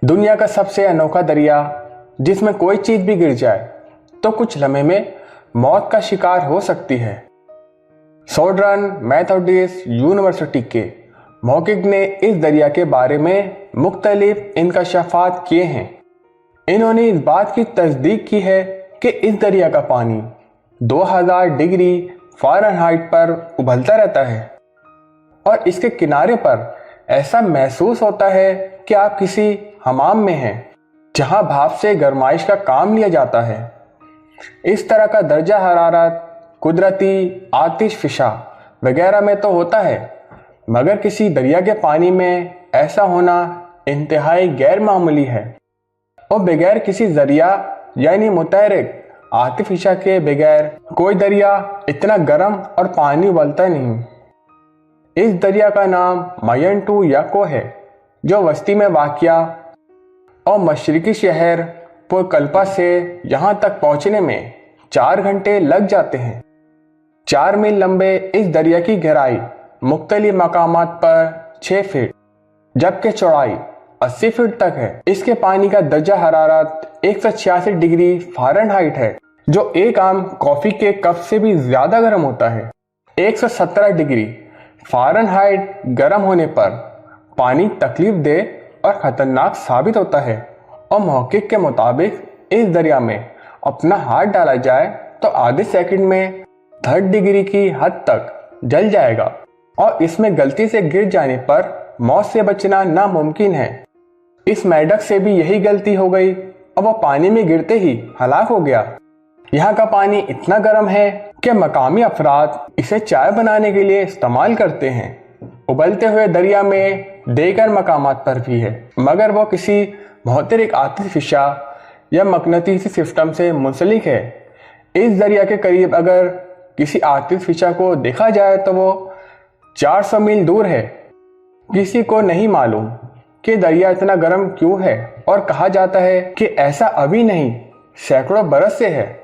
दुनिया का सबसे अनोखा दरिया जिसमें कोई चीज भी गिर जाए तो कुछ लम्हे में मौत का शिकार हो सकती है। सॉर्डर्न मेथोडिस्ट यूनिवर्सिटी के मौकिक ने इस दरिया के बारे में मुख्तलिफ इंकशाफात किए हैं। इन्होंने इस बात की तस्दीक की है कि इस दरिया का पानी 2000 डिग्री फ़ारेनहाइट पर उबलता रहता है और इसके किनारे पर ऐसा महसूस होता है कि आप किसी हमाम में हैं जहां भाप से गरमाइश का काम लिया जाता है। इस तरह का दर्जा हरारत कुदरती आतिश फिशा वगैरह में तो होता है, मगर किसी दरिया के पानी में ऐसा होना इंतहाई गैर मामूली है और बगैर किसी जरिया यानी मुतहरिक आतिफिशा के बगैर कोई दरिया इतना गर्म और पानी उबलता नहीं। इस दरिया का नाम मायंटुयाको है जो वस्ती में वाक़िया और मशरकी शहर पुरकल्पा से यहाँ तक पहुँचने में 4 घंटे लग जाते हैं। 4 मील लंबे इस दरिया की गहराई मुख्तलिफ मकामात पर 6 फीट जबकि चौड़ाई 80 फीट तक है। इसके पानी का दर्जा हरारत 186 डिग्री फ़ारेनहाइट है जो एक आम कॉफ़ी के कप से भी ज़्यादा गर्म होता है। 117 डिग्री फ़ारेनहाइट गर्म होने पर पानी तकलीफ दे और ख़तरनाक साबित होता है और महक़क़ के मुताबिक इस दरिया में अपना हाथ डाला जाए तो आधे सेकंड में 3 डिग्री की हद तक जल जाएगा और इसमें गलती से गिर जाने पर मौत से बचना नामुमकिन है। इस मेढक से भी यही गलती हो गई और वह पानी में गिरते ही हलाक हो गया। यहाँ का पानी इतना गर्म है कि मकामी अफराद इसे चाय बनाने के लिए इस्तेमाल करते हैं। उबलते हुए दरिया में दीगर मकामात पर भी है, मगर वो किसी मुतहरिक आतिफिशा या मकनतीसी सिस्टम से मुंसलिक है। इस दरिया के करीब अगर किसी आतिफिशा को देखा जाए तो वो 400 मील दूर है। किसी को नहीं मालूम कि दरिया इतना गर्म क्यों है और कहा जाता है कि ऐसा अभी नहीं सैकड़ों बरस से है।